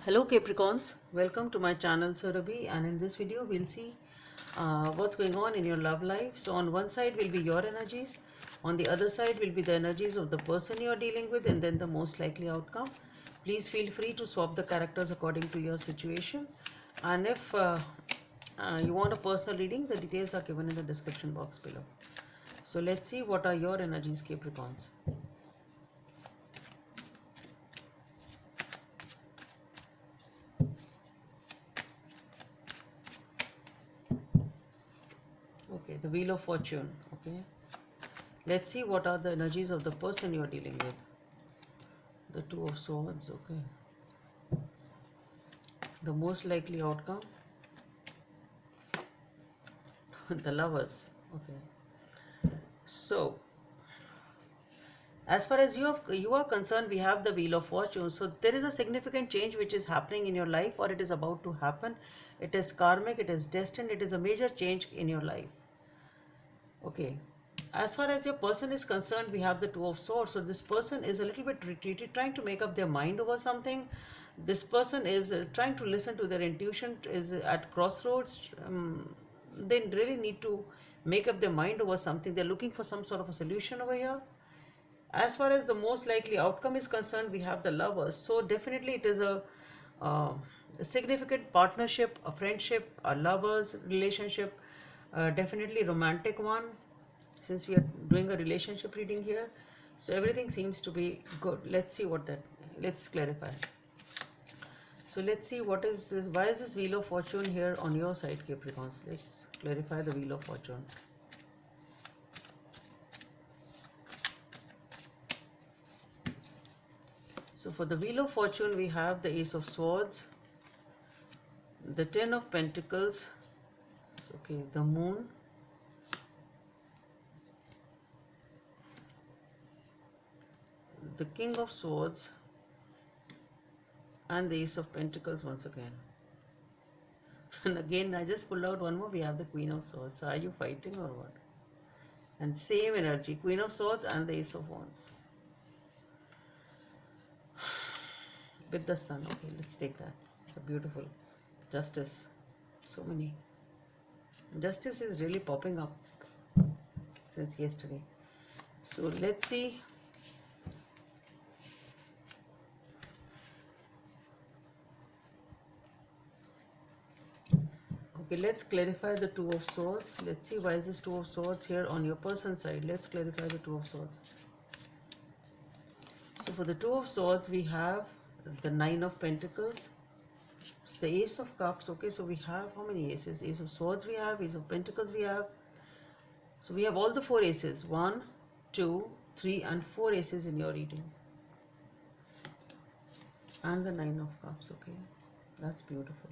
Hello Capricorns, welcome to my channel Surabhi, and in this video we'll see what's going on in your love life. So on one side will be your energies, on the other side will be the energies of the person you're dealing with, and then the most likely outcome. Please feel free to swap the characters according to your situation, and if you want a personal reading, the details are given in the description box below. So let's see what are your energies, Capricorns. Okay, the Wheel of Fortune. Okay, let's see what are the energies of the person you're dealing with. The Two of Swords. Okay, the most likely outcome. The Lovers. Okay, so as far as you are concerned, we have the Wheel of Fortune. So there is a significant change which is happening in your life, or it is about to happen. It is karmic, it is destined, it is a major change in your life. Okay, as far as your person is concerned, we have the Two of Swords. So this person is a little bit retreated, trying to make up their mind over something. This person is trying to listen to their intuition, is at crossroads. They really need to make up their mind over something. They're looking for some sort of a solution over here. As far as the most likely outcome is concerned, we have the Lovers. So definitely it is uh, a significant partnership, a friendship, a lovers relationship, definitely romantic one, since we are doing a relationship reading here. So everything seems to be good. Let's see what that, let's clarify. So let's see what is this, why is this Wheel of Fortune here on your side, Capricorns? Let's clarify the Wheel of Fortune. So for the Wheel of Fortune, we have the Ace of Swords, the Ten of Pentacles, okay, the Moon, the King of Swords, and the Ace of Pentacles once again. And again, I just pulled out one more. We have the Queen of Swords. So are you fighting or what? And same energy, Queen of Swords and the Ace of Wands. With the Sun. Okay, let's take that. Beautiful. Justice. So many. Justice is really popping up since yesterday. So let's see. Okay, let's clarify the Two of Swords. Let's see why is this Two of Swords here on your person's side. Let's clarify the Two of Swords. So for the Two of Swords, we have the Nine of Pentacles. It's the Ace of Cups. Okay, so we have how many aces? Ace of Swords we have, Ace of Pentacles we have. So we have all the four aces. 1, 2, 3 and 4 aces in your reading. And the Nine of Cups. Okay, that's beautiful.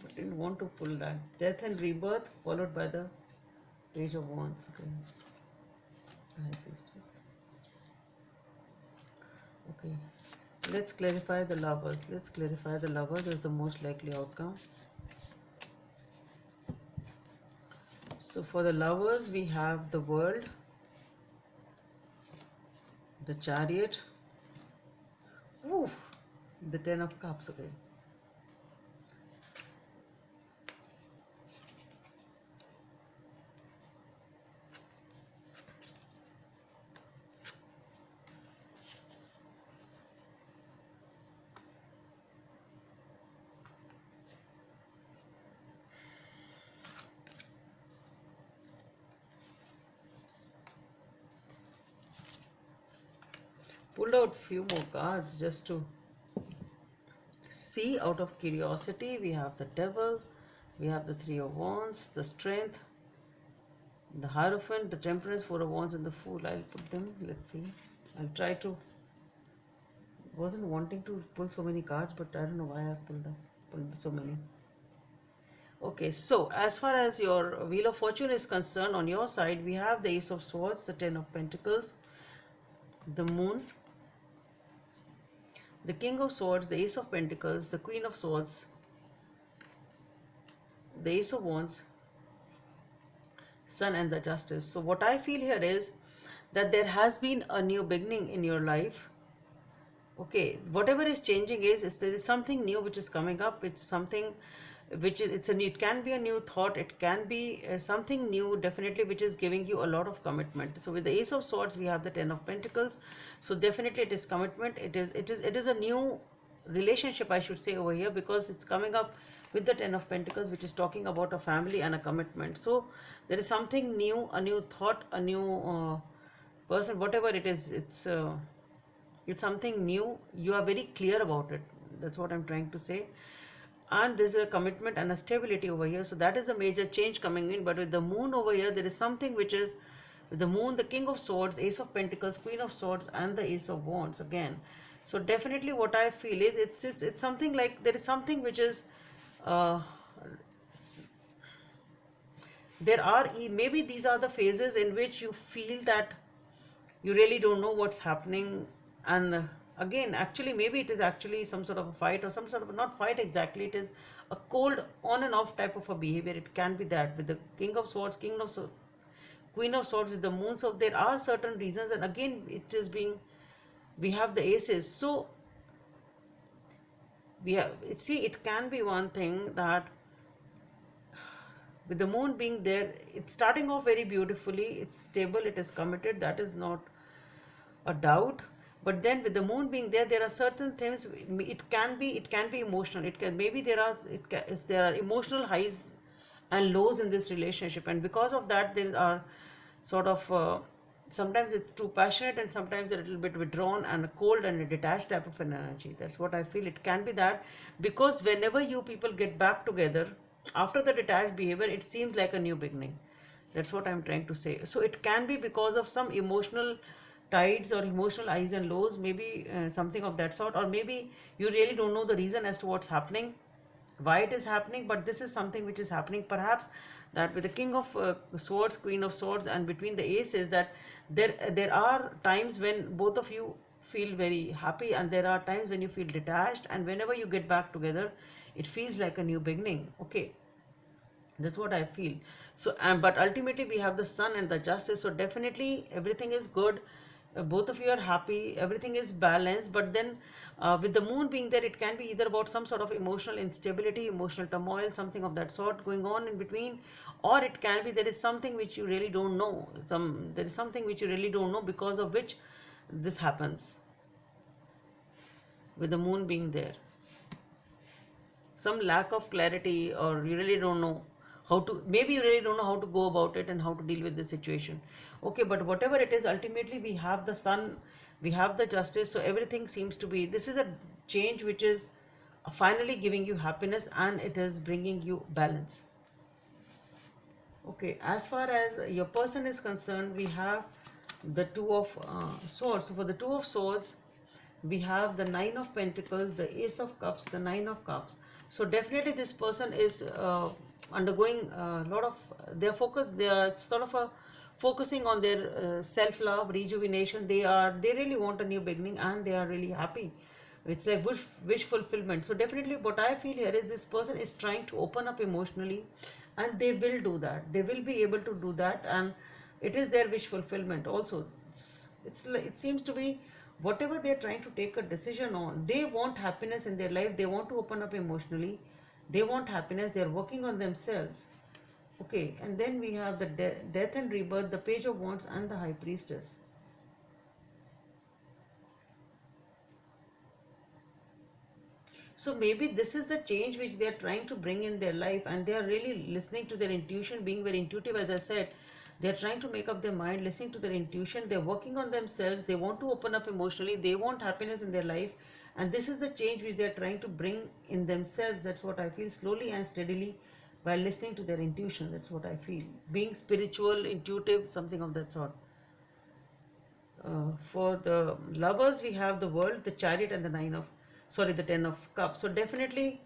But didn't want to pull that. Death and Rebirth followed by the Page of Wands. Okay. High Priestess. Okay. Let's clarify the Lovers. Let's clarify the Lovers as the most likely outcome. So for the Lovers, we have the World, the Chariot, oof, the Ten of Cups. Okay. Pulled out few more cards just to see out of curiosity. We have the Devil, we have the Three of Wands, the Strength, the Hierophant, the Temperance, Four of Wands and the Fool. I'll put them. Let's see. I'll try to. Wasn't wanting to pull so many cards, but I don't know why I've pulled so many. Okay, so as far as your Wheel of Fortune is concerned, on your side, we have the Ace of Swords, the Ten of Pentacles, the Moon, the King of Swords, the Ace of Pentacles, the Queen of Swords, the Ace of Wands, Sun and the Justice. So what I feel here is that there has been a new beginning in your life. Okay, whatever is changing is there is something new which is coming up. It's something which is, it's a new, it can be a new thought, it can be something new definitely, which is giving you a lot of commitment. So with the Ace of Swords we have the Ten of Pentacles. So definitely it is commitment. It is a new relationship, I should say, over here, because it's coming up with the Ten of Pentacles, which is talking about a family and a commitment. So there is something new, a new thought, a new person, whatever it is. It's something new. You are very clear about it. That's what I'm trying to say. And there's a commitment and a stability over here. So that is a major change coming in. But with the Moon over here, there is something which is with the Moon, the King of Swords, Ace of Pentacles, Queen of Swords, and the Ace of Wands again. So definitely what I feel is it's something like there is something which is uh, there are maybe these are the phases in which you feel that you really don't know what's happening. And again, actually maybe it is actually some sort of a fight, or some sort of, not fight exactly, it is a cold on and off type of a behavior. It can be that with the King of Swords, Queen of Swords, with the Moon. So there are certain reasons, and again it is being, we have the aces. So we have, see, it can be one thing that with the Moon being there, it's starting off very beautifully, it's stable, it is committed, that is not a doubt. But then with the Moon being there, there are certain things, it can be emotional. It can, maybe there are emotional highs and lows in this relationship, and because of that there are sort of sometimes it's too passionate, and sometimes a little bit withdrawn and a cold and a detached type of an energy. That's what I feel. It can be that, because whenever you people get back together after the detached behavior, it seems like a new beginning. That's what I'm trying to say. So it can be because of some emotional tides or emotional highs and lows, maybe something of that sort, or maybe you really don't know the reason as to what's happening, why it is happening, but this is something which is happening. Perhaps that with the King of Swords, Queen of Swords, and between the aces, that there are times when both of you feel very happy, and there are times when you feel detached, and whenever you get back together, it feels like a new beginning. Okay, that's what I feel. So but ultimately we have the Sun and the Justice. So definitely everything is good, both of you are happy, everything is balanced. But then with the Moon being there, it can be either about some sort of emotional instability, emotional turmoil, something of that sort going on in between, or it can be there is something which you really don't know, there is something which you really don't know, because of which this happens with the Moon being there. Some lack of clarity, or you really don't know how to, maybe you really don't know how to go about it and how to deal with the situation. Okay, but whatever it is, ultimately we have the Sun, we have the Justice. So everything seems to be, this is a change which is finally giving you happiness, and it is bringing you balance. Okay, as far as your person is concerned, we have the Two of Swords. So for the Two of Swords, we have the Nine of Pentacles, the Ace of Cups, the Nine of Cups. So definitely this person is undergoing a lot of, they are sort of focusing on their self-love, rejuvenation. They really want a new beginning, and they are really happy. It's like wish fulfillment. So definitely what I feel here is this person is trying to open up emotionally, and they will do that. They will be able to do that, and it is their wish fulfillment also. It seems to be whatever they're trying to take a decision on, they want happiness in their life. They want to open up emotionally. They want happiness. They're working on themselves. Okay, and then we have the death and rebirth, the Page of Wands, and the High Priestess. So maybe this is the change which they are trying to bring in their life, and they are really listening to their intuition, being very intuitive. As I said, they are trying to make up their mind, listening to their intuition. They're working on themselves. They want to open up emotionally. They want happiness in their life, and this is the change which they are trying to bring in themselves. That's what I feel, slowly and steadily, by listening to their intuition. That's what I feel. Being spiritual, intuitive, something of that sort. For the lovers, we have the World, the Chariot, and the Ten of Cups. So definitely,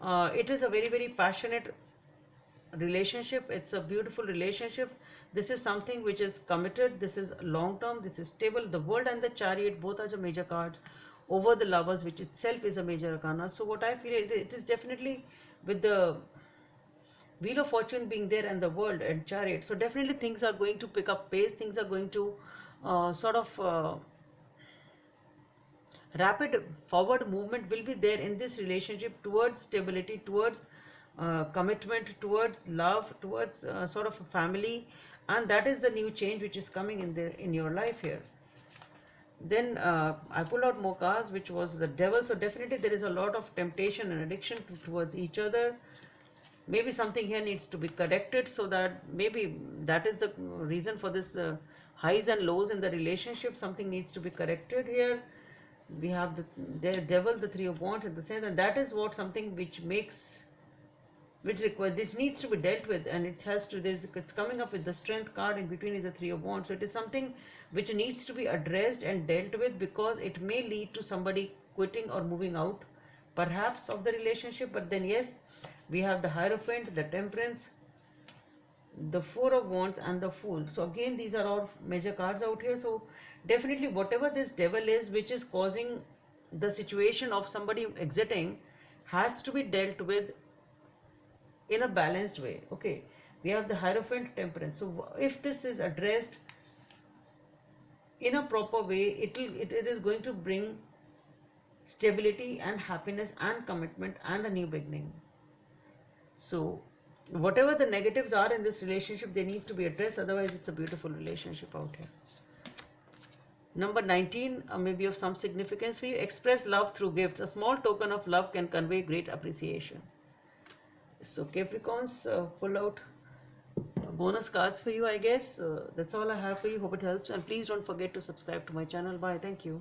it is a very, very passionate relationship. It's a beautiful relationship. This is something which is committed. This is long term. This is stable. The World and the Chariot, both are the major cards over the lovers, which itself is a major arcana. So what I feel, it is definitely with the Wheel of Fortune being there, and the World and Chariot. So definitely things are going to pick up pace. Things are going to sort of rapid forward movement will be there in this relationship towards stability, towards commitment, towards love, towards sort of a family, and that is the new change which is coming in your life here. Then I pulled out more cards, which was the devil. So definitely there is a lot of temptation and addiction towards each other. Maybe something here needs to be corrected, so that maybe that is the reason for this highs and lows in the relationship. Something needs to be corrected here. We have the devil, the three of wands at the center, and that is what something which makes, which requires, this needs to be dealt with, and it has to, it's coming up with the strength card. In between is a three of wands, so it is something which needs to be addressed and dealt with, because it may lead to somebody quitting or moving out perhaps of the relationship. But then yes, we have the Hierophant, the Temperance, the Four of Wands, and the Fool. So again, these are all major cards out here. So definitely whatever this devil is which is causing the situation of somebody exiting has to be dealt with in a balanced way. Okay, we have the Hierophant, Temperance. So if this is addressed in a proper way, it is going to bring stability and happiness and commitment and a new beginning. So whatever the negatives are in this relationship, they need to be addressed, otherwise it's a beautiful relationship out here. Number 19 may be of some significance for you. Express love through gifts. A small token of love can convey great appreciation. So Capricorns, pull out bonus cards for you, I guess. That's all I have for you. Hope it helps, and please don't forget to subscribe to my channel. Bye. Thank you.